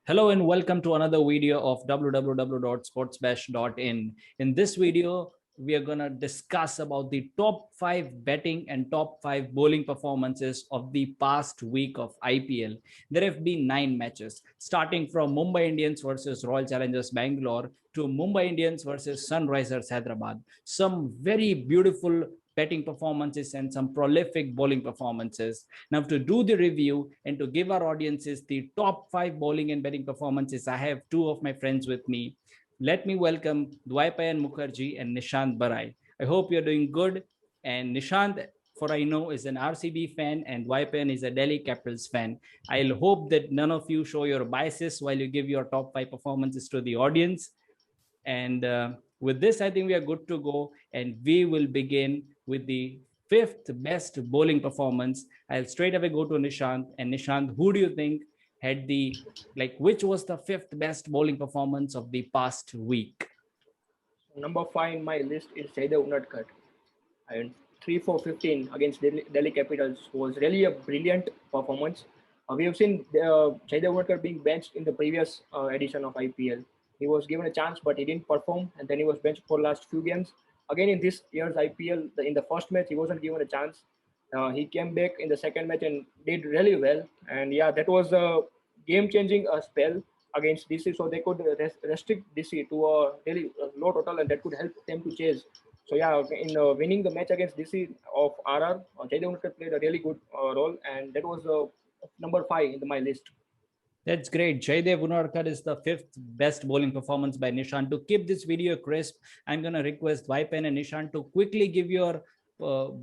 Hello and welcome to another video of www.sportsbash.in. In this video, we are going to discuss about the top 5 betting and top 5 bowling performances of the past week of IPL. There have been 9 matches, starting from Mumbai Indians versus Royal Challengers Bangalore to Mumbai Indians versus Sunrisers Hyderabad. Some very beautiful betting performances and some prolific bowling performances. Now, to do the review and to give our audiences the top 5 bowling and betting performances, I have two of my friends with me. Let me welcome Dwaipayan Mukherjee and Nishant Barai. I hope you're doing good. And Nishant, for I know, is an RCB fan and Dwaipayan is a Delhi Capitals fan. I'll hope that none of you show your biases while you give your top 5 performances to the audience. And with this, I think we are good to go. And we will begin with the fifth best bowling performance. I'll straight away go to Nishant. And Nishant, who do you think had which was the fifth best bowling performance of the past week? Number 5 in my list is Jaydev Unadkat. And 3 for 15 against Delhi Capitals was really a brilliant performance. We have seen Jaydev Unadkat being benched in the previous edition of IPL. He was given a chance, but he didn't perform, and then he was benched for last few games. Again, in this year's IPL, in the first match, he wasn't given a chance. He came back in the second match and did really well. And yeah, that was a game-changing spell against DC, so they could restrict DC to a really low total, and that could help them to chase. So yeah, in winning the match against DC of RR, Jaydev Unadkat played a really good role, and that was number 5 in my list. That's great. Jaydev Unadkat is the fifth best bowling performance by Nishant. To keep this video crisp, I'm going to request Vaipen and Nishant to quickly give your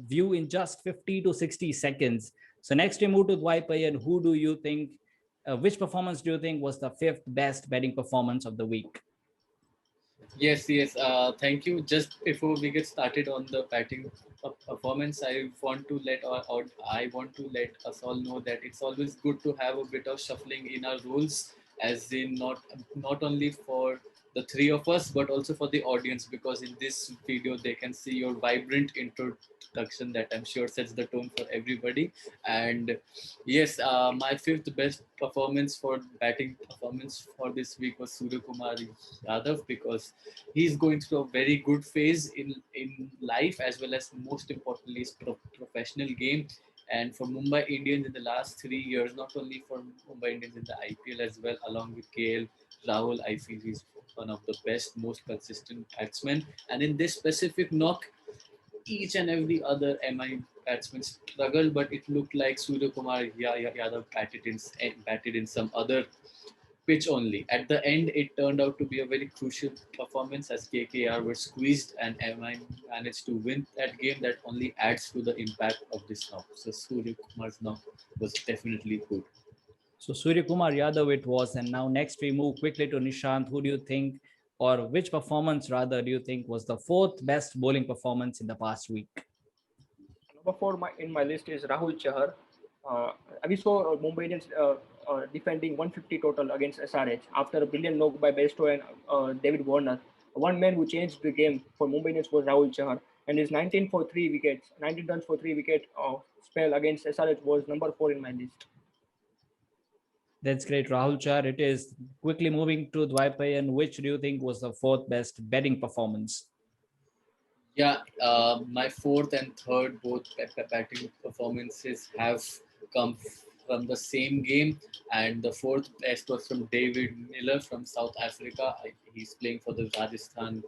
view in just 50 to 60 seconds. So next we move to Vaipen. Who do you think, which performance do you think was the fifth best betting performance of the week? Yes. Thank you. Just before we get started on the batting performance, I want to let us all know that it's always good to have a bit of shuffling in our rules, as in not only for the three of us but also for the audience, because in this video they can see your vibrant introduction that I'm sure sets the tone for everybody. And yes, my fifth best batting performance for this week was Surya Kumar Yadav, because he's going through a very good phase in life, as well as most importantly his professional game. And for Mumbai Indians in the last 3 years, not only for Mumbai Indians in the IPL as well, along with KL Rahul, I feel he's one of the best, most consistent batsmen. And in this specific knock, each and every other MI batsman struggled, but it looked like Surya Kumar Yadav batted in some other pitch only. At the end, it turned out to be a very crucial performance, as KKR were squeezed and MI managed to win that game. That only adds to the impact of this knock. So Surya Kumar's knock was definitely good. So Surya Kumar Yadav it was. And now next we move quickly to Nishant. Who do you think, or which performance rather do you think was the fourth best bowling performance in the past week? Number 4 in my list is Rahul Chahar. We saw Mumbai Indians defending 150 total against SRH after a brilliant knock by Bairstow and David Warner. One man who changed the game for Mumbai Indians was Rahul Chahar, and his 19 for 3 wickets, 19 runs for 3 wicket spell against SRH was number 4 in my list. That's great, Rahul Char. It is. Quickly moving to Dwaipayan, which do you think was the fourth best betting performance? Yeah, my fourth and third both batting performances have come from the same game, and the fourth best was from David Miller from South Africa. He's playing for the Rajasthan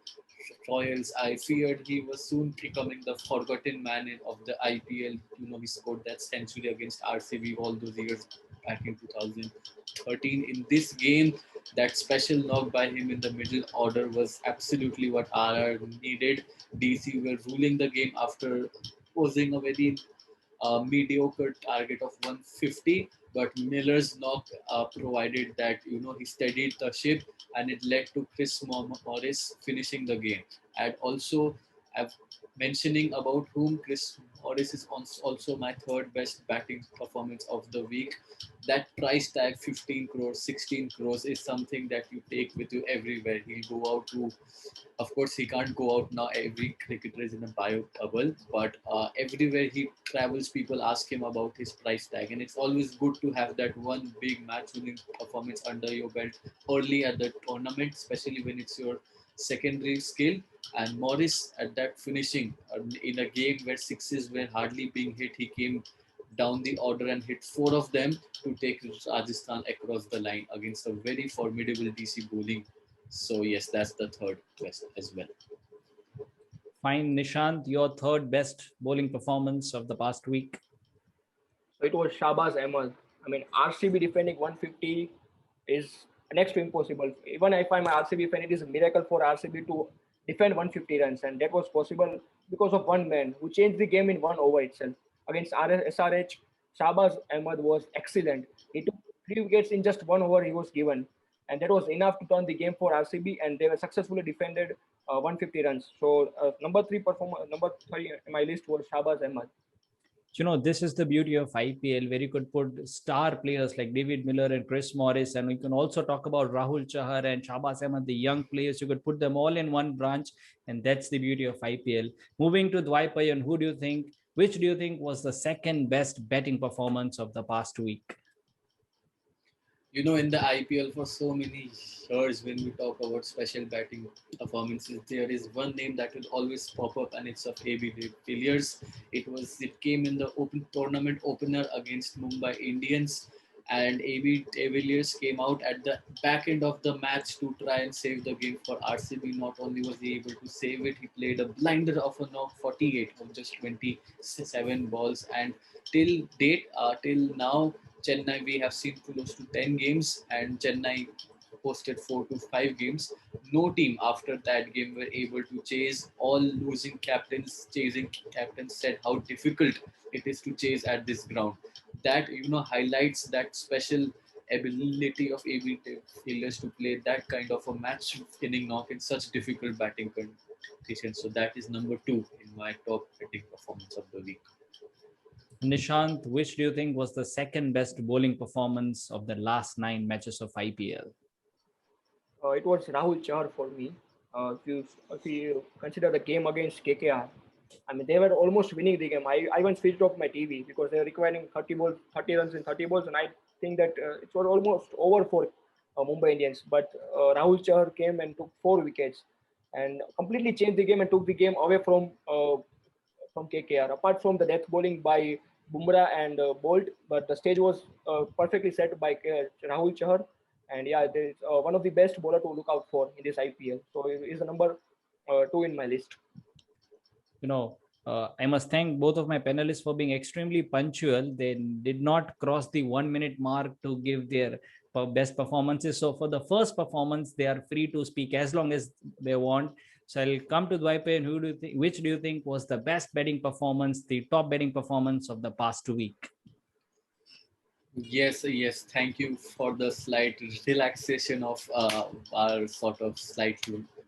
Royals. I feared he was soon becoming the forgotten man of the IPL. He scored that century against RCB all those years back in 2013. In this game, that special knock by him in the middle order was absolutely what RR needed. DC were ruling the game after posing a very mediocre target of 150, but Miller's knock provided that he steadied the ship, and it led to Chris Morris finishing the game. And also, mentioning about whom Chris Morris is also my third best batting performance of the week. That price tag 15 crores, 16 crores is something that you take with you everywhere. He'll go out to, of course, he can't go out now. Every cricketer is in a bio bubble, but everywhere he travels, people ask him about his price tag, and it's always good to have that one big match-winning performance under your belt early at the tournament, especially when it's your secondary skill. And Morris at that finishing in a game where sixes were hardly being hit, he came down the order and hit four of them to take Rajasthan across the line against a very formidable DC bowling. So yes, that's the third best as well. Fine, Nishant, your third best bowling performance of the past week. So it was Shahbaz Ahmed. I mean, RCB defending 150 is next to impossible. Even if I'm an RCB fan, it is a miracle for RCB to defend 150 runs, and that was possible because of one man who changed the game in 1 over itself. Against SRH, Shahbaz Ahmed was excellent. He took 3 wickets in just 1 over he was given, and that was enough to turn the game for RCB, and they were successfully defended 150 runs. So number three in my list was Shahbaz Ahmed. This is the beauty of IPL, where you could put star players like David Miller and Chris Morris, and you can also talk about Rahul Chahar and Shahbaz Ahmed, the young players. You could put them all in one branch, and that's the beauty of IPL. Moving to Dwipayan, which do you think was the second best betting performance of the past week? In the IPL for so many years, when we talk about special batting performances, there is one name that will always pop up, and it's of AB de Villiers. It came in the open tournament opener against Mumbai Indians, and AB de Villiers came out at the back end of the match to try and save the game for RCB. Not only was he able to save it, he played a blinder of a knock 48 on just 27 balls, and till now Chennai, we have seen close to 10 games, and Chennai posted 4 to 5 games. No team after that game were able to chase. All losing captains, chasing captains said how difficult it is to chase at this ground. That highlights that special ability of AB Taylors to play that kind of a match-winning knock in such difficult batting conditions. So that is number two in my top batting performance of the week. Nishant, which do you think was the second best bowling performance of the last 9 matches of IPL? It was Rahul Chahar for me. If you consider the game against KKR, I mean they were almost winning the game. I once switched off my TV because they were requiring 30 runs in 30 balls, and I think that it was almost over for Mumbai Indians. But Rahul Chahar came and took 4 wickets and completely changed the game and took the game away from KKR. Apart from the death bowling by Bumrah and Bolt, but the stage was perfectly set by Rahul Chahar. And yeah, there is one of the best bowler to look out for in this IPL. So he is the number two in my list. you know, I must thank both of my panelists for being extremely punctual. They did not cross the 1 minute mark to give their best performances. So for the first performance, they are free to speak as long as they want. So I'll come to Dwight, and which do you think was the best betting performance, the top betting performance of the past week? Yes. Thank you for the slight relaxation of our sort of slight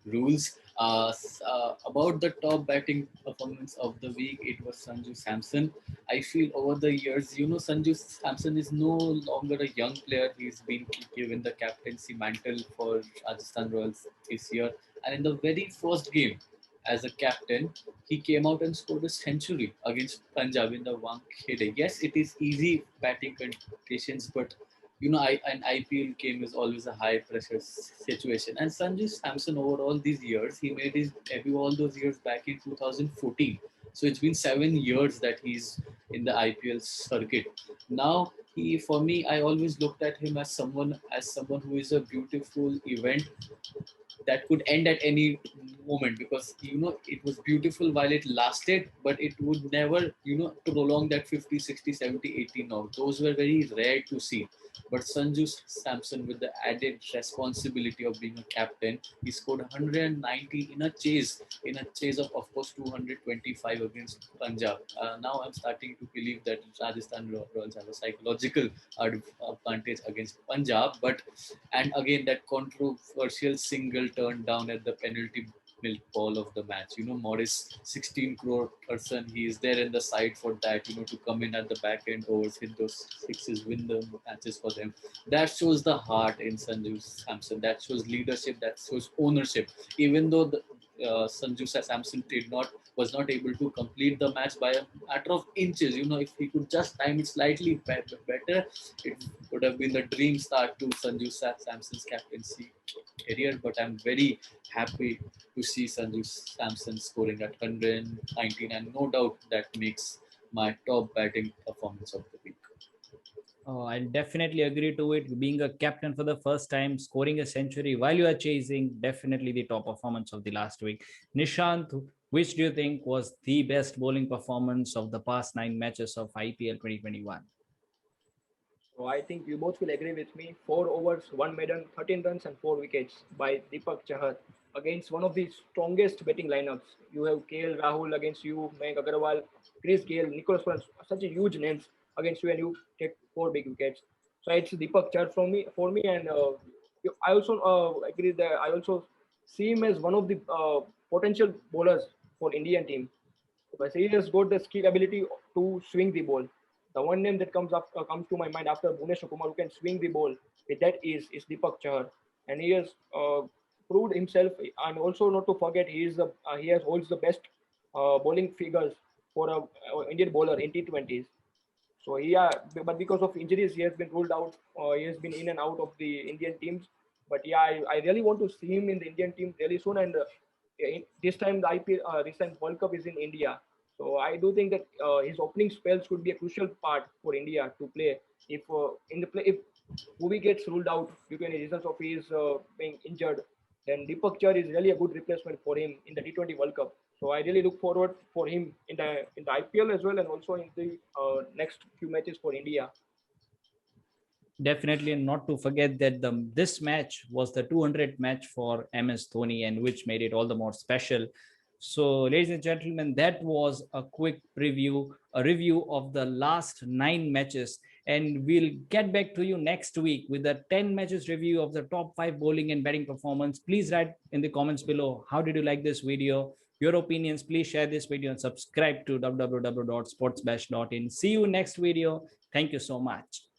rules. About the top batting performance of the week, it was Sanju Samson. I feel over the years, Sanju Samson is no longer a young player. He's been given the captaincy mantle for Rajasthan Royals this year. And in the very first game as a captain, he came out and scored a century against Punjab in the Wankhede. Yes, it is easy batting conditions, but an IPL game is always a high pressure situation. And Sanju Samson, over all these years, he made his debut all those years back in 2014. So it's been 7 years that he's in the IPL circuit. Now, for me, I always looked at him as someone who is a beautiful event that could end at any moment, because it was beautiful while it lasted, but it would never prolong that 50, 60, 70, 80 now. Those were very rare to see. But Sanju Samson, with the added responsibility of being a captain, he scored 190 in a chase of course 225 against Punjab. Now I'm starting to believe that Rajasthan Royals have a psychological advantage against Punjab. But and again, that controversial single turned down at the penalty milk ball of the match. Morris, 16 crore person, he is there in the side for that, to come in at the back end overs, hit those sixes, win the matches for them. That shows the heart in Sanju Samson. That shows leadership. That shows ownership. Even though Sanju Samson was not able to complete the match by a matter of inches. If he could just time it slightly better, it would have been the dream start to Sanju Samson's captaincy career. But I'm very happy to see Sanju Samson scoring at 119, and no doubt that makes my top batting performance of the week. Oh, I'll definitely agree to it. Being a captain for the first time, scoring a century while you are chasing, definitely the top performance of the last week. Nishant, which do you think was the best bowling performance of the past 9 matches of IPL 2021? So I think you both will agree with me. 4 overs, one maiden, 13 runs and 4 wickets by Deepak Chahar against one of the strongest batting lineups. You have KL Rahul against you, Mayank Agarwal, Chris Gale, Nicholas Burns, such a huge names against you, and you take 4 big wickets. So it's Deepak Chahar for me, and I also agree that I also see him as one of the potential bowlers for Indian team. Because he has got the skill ability to swing the ball. The one name that comes to my mind after Bhuvneshwar Kumar, who can swing the ball with that is Deepak Chahar, and he has proved himself. And also not to forget, he has holds the best bowling figures for a Indian bowler in T20s. So yeah, but because of injuries, he has been ruled out. He has been in and out of the Indian teams. But yeah, I really want to see him in the Indian team really soon. And this time the IPL recent World Cup is in India. So I do think that his opening spells could be a crucial part for India to play. If Bhuvi gets ruled out due to any reasons of his being injured, then Deepak Char is really a good replacement for him in the T20 World Cup. So I really look forward for him in the IPL as well, and also in the next few matches for India. Definitely, and not to forget that this match was the 200th match for MS Dhoni, and which made it all the more special. So, ladies and gentlemen, that was a quick preview, a review of the last 9 matches. And we'll get back to you next week with a 10 matches review of the top 5 bowling and batting performance. Please write in the comments below, how did you like this video? Your opinions, please share this video and subscribe to www.sportsbash.in. See you next video. Thank you so much.